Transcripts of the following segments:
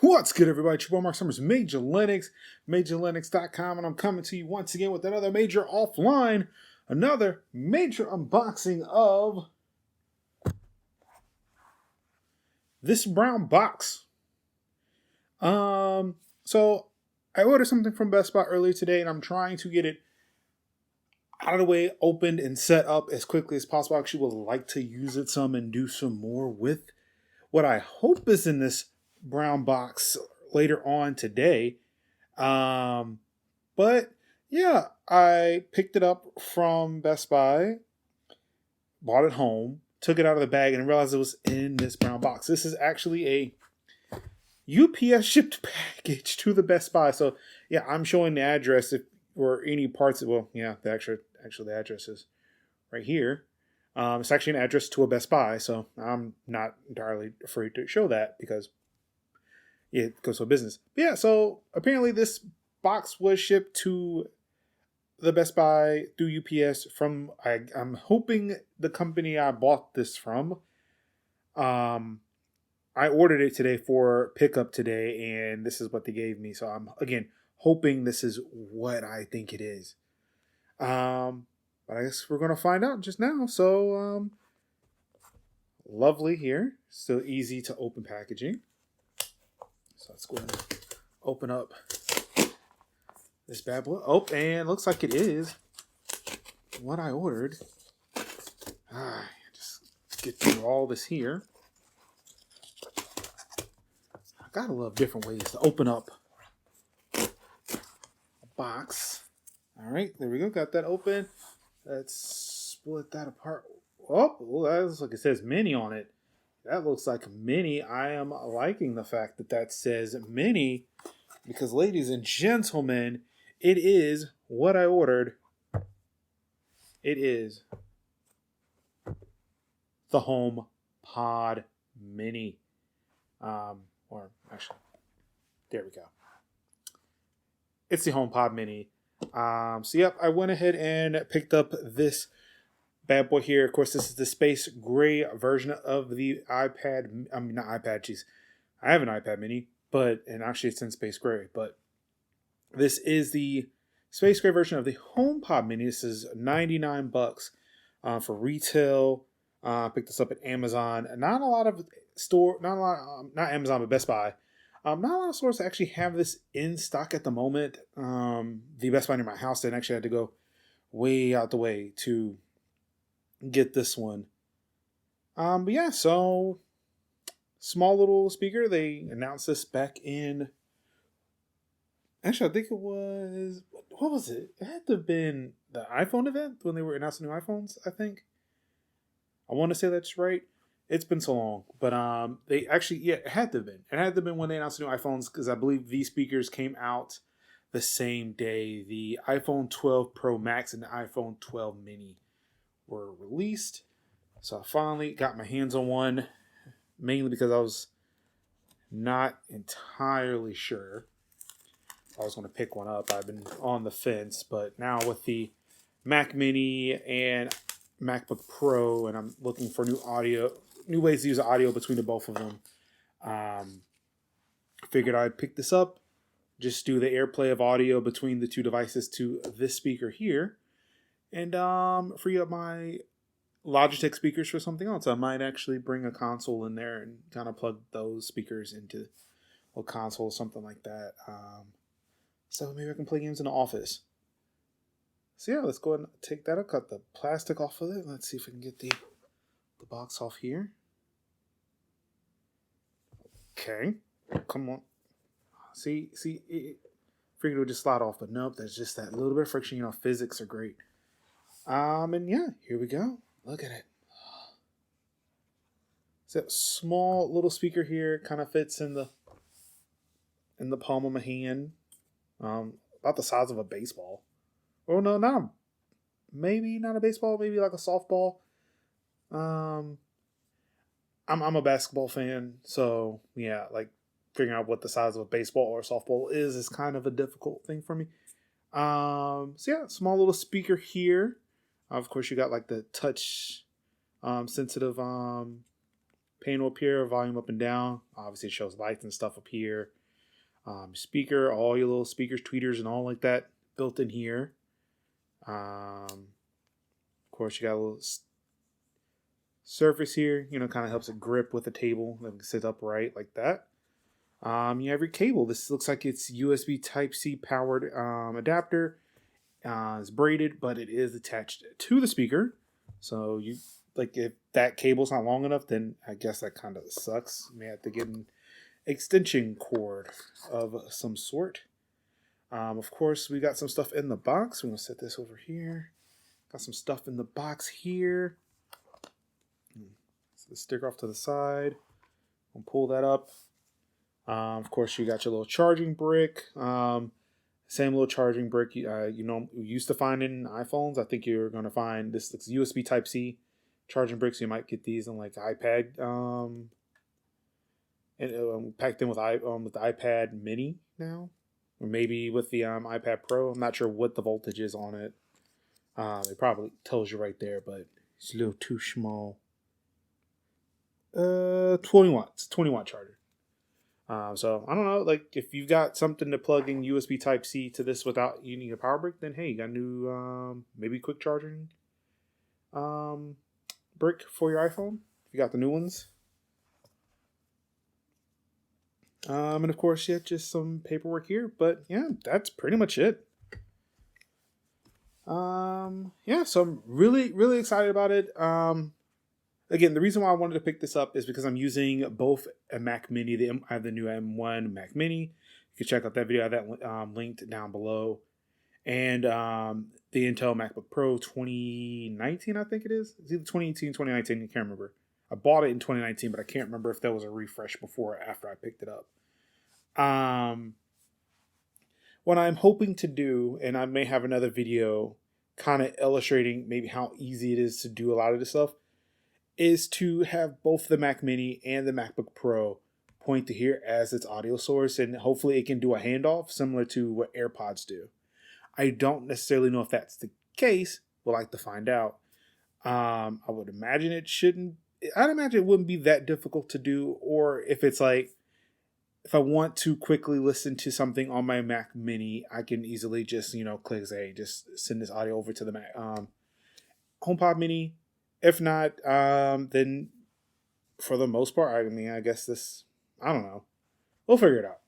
What's good, everybody? Triple Mark Summers, Major Linux, MajorLinux.com, and I'm coming to you once again with another Major Offline, another major unboxing of this brown box. So I ordered something from Best Buy earlier today, and I'm trying to get it out of the way, opened and set up as quickly as possible. I actually would like to use it some and do some more with what I hope is in this brown box later on today. But yeah, I picked it up from Best Buy, bought it home, took it out of the bag, and realized it was in this brown box. This is actually a UPS shipped package to the Best Buy. So yeah, I'm showing the address or any parts. Well, yeah, the address is right here. It's actually an address to a Best Buy, so I'm not entirely afraid to show that because it goes to a business. But yeah, so apparently this box was shipped to the Best Buy through UPS from, I'm hoping the company I bought this from. I ordered it today for pickup today, and this is what they gave me. So I'm, again, hoping this is what I think it is. But I guess we're going to find out just now. So, lovely here. Still easy to open packaging. So let's go ahead and open up this bad boy. Oh, and looks like it is what I ordered. Just get through all this here. I gotta love different ways to open up a box. All right, there we go. Got that open. Let's split that apart. Oh, that looks like it says mini on it. That looks like mini. I am liking the fact that that says mini because, ladies and gentlemen, it is what I ordered. It is the HomePod Mini. Or actually, there we go. It's the HomePod Mini. So yep, I went ahead and picked up this bad boy here. Of course, this is the space gray version of the iPad. I mean, not iPad, jeez. I have an iPad mini, and actually it's in space gray, but this is the space gray version of the HomePod mini. This is $99 for retail. Picked this up at Amazon. Not Amazon, but Best Buy. Not a lot of stores actually have this in stock at the moment. The Best Buy near my house didn't actually had to go way out the way to get this one. But yeah, so small little speaker. They announced this back in. Actually, I think it was, what was it? It had to have been the iPhone event when they were announcing new iPhones. I think. I want to say that's right. It's been so long, but they actually, yeah, it had to have been. It had to have been when they announced the new iPhones because I believe these speakers came out the same day. The iPhone 12 Pro Max and the iPhone 12 Mini were released. So I finally got my hands on one, mainly because I was not entirely sure I was going to pick one up. I've been on the fence, but now with the Mac Mini and MacBook Pro, and I'm looking for new ways to use audio between the both of them. Figured I'd pick this up, just do the AirPlay of audio between the two devices to this speaker here, and free up my Logitech speakers for something else. I might actually bring a console in there and kind of plug those speakers into a console, something like that. So maybe I can play games in the office. So yeah, let's go ahead and take that. I'll cut the plastic off of it. Let's see if we can get the box off here. Okay, come on. See, figured it would just slide off, but nope. There's just that little bit of friction. You know, physics are great. And yeah, here we go. Look at it. It's a small little speaker here. Kind of fits in the palm of my hand. About the size of a baseball. Oh no, maybe not a baseball, maybe like a softball. I'm a basketball fan, so yeah, like figuring out what the size of a baseball or a softball is kind of a difficult thing for me. So yeah, small little speaker here. Of course, you got like the touch sensitive panel up here, volume up and down. Obviously, it shows lights and stuff up here. Speaker, all your little speakers, tweeters, and all like that built in here. Of course, you got a little surface here. Kind of helps it grip with the table. Let me sit upright like that. You have your cable. This looks like it's USB Type-C powered adapter. It's braided, but it is attached to the speaker. So if that cable's not long enough, then I guess that kind of sucks. You may have to get an extension cord of some sort. Of course, we got some stuff in the box. We're going to set this over here. Got some stuff in the box here. So the sticker off to the side. We'll pull that up. Of course, you got your little charging brick. Same little charging brick you used to find in iPhones. I think you're going to find this looks USB Type-C charging bricks. You might get these in like iPad, and packed in with the iPad Mini now, or maybe with the iPad Pro. I'm not sure what the voltage is on it. It probably tells you right there, but it's a little too small. 20 watts, 20 watt charger. So I don't know, like if you've got something to plug in USB Type-C to this without you need a power brick, then hey, you got a new maybe quick charging brick for your iPhone. If you got the new ones. And of course, yeah, just some paperwork here, but yeah, that's pretty much it. Yeah, so I'm really, really excited about it. Again, the reason why I wanted to pick this up is because I'm using both a Mac Mini. I have the new M1 Mac Mini. You can check out that video. I have that linked down below. And the Intel MacBook Pro 2019, I think it is. It's either 2018, 2019. I can't remember. I bought it in 2019, but I can't remember if there was a refresh before or after I picked it up. What I'm hoping to do, and I may have another video kind of illustrating maybe how easy it is to do a lot of this stuff, is to have both the Mac Mini and the MacBook Pro point to here as its audio source, and hopefully it can do a handoff similar to what AirPods do. I don't necessarily know if that's the case. We'll like to find out. I would imagine it shouldn't. I'd imagine it wouldn't be that difficult to do, or if it's like, if I want to quickly listen to something on my Mac Mini, I can easily just, click say, just send this audio over to the Mac HomePod Mini. If not, then for the most part, I guess I don't know. We'll figure it out.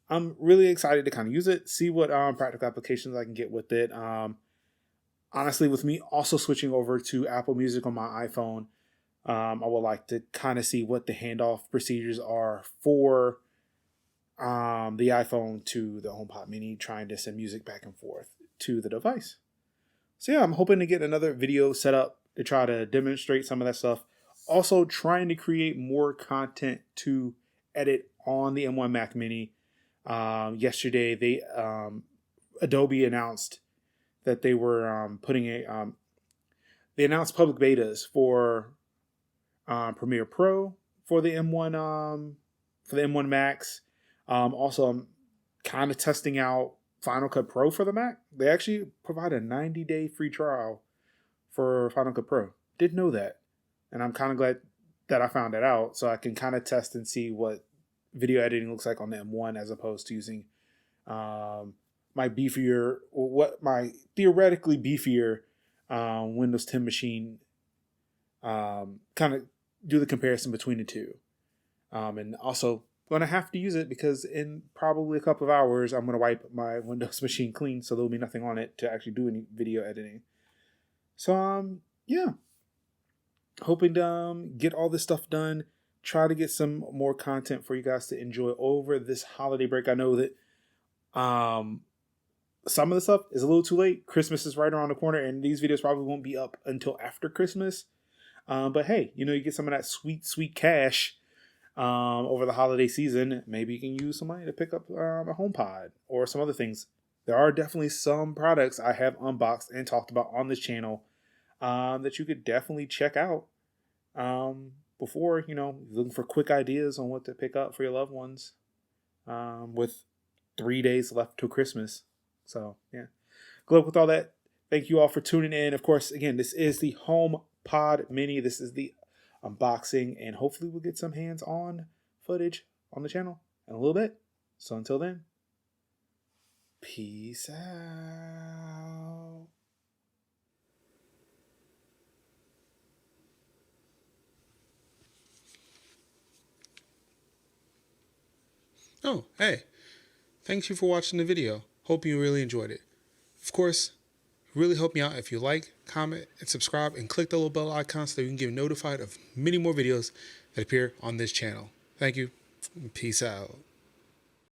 I'm really excited to kind of use it, see what practical applications I can get with it. Honestly, with me also switching over to Apple Music on my iPhone, I would like to kind of see what the handoff procedures are for the iPhone to the HomePod Mini, trying to send music back and forth to the device. So yeah, I'm hoping to get another video set up to try to demonstrate some of that stuff. Also trying to create more content to edit on the M1 Mac Mini. Yesterday, Adobe announced that they were they announced public betas for Premiere Pro for the M1 Macs. Also, I'm kind of testing out Final Cut Pro for the Mac. They actually provide a 90-day free trial for Final Cut Pro. Didn't know that. And I'm kind of glad that I found that out, so I can kind of test and see what video editing looks like on the M1 as opposed to using my theoretically beefier Windows 10 machine. Kind of do the comparison between the two. And also going to have to use it because in probably a couple of hours, I'm going to wipe my Windows machine clean, so there'll be nothing on it to actually do any video editing. So, yeah. Hoping to get all this stuff done. Try to get some more content for you guys to enjoy over this holiday break. I know that some of the stuff is a little too late. Christmas is right around the corner, and these videos probably won't be up until after Christmas. But hey, you get some of that sweet, sweet cash over the holiday season. Maybe you can use some money to pick up a HomePod or some other things. There are definitely some products I have unboxed and talked about on this channel that you could definitely check out before, looking for quick ideas on what to pick up for your loved ones with 3 days left till Christmas. So, yeah. Good luck with all that. Thank you all for tuning in. Of course, again, this is the HomePod Mini. This is the unboxing, and hopefully we'll get some hands-on footage on the channel in a little bit. So until then, peace out. Oh, hey, thank you for watching the video. Hope you really enjoyed it. Of course, really help me out if you like, comment, and subscribe, and click the little bell icon so that you can get notified of many more videos that appear on this channel. Thank you. Peace out.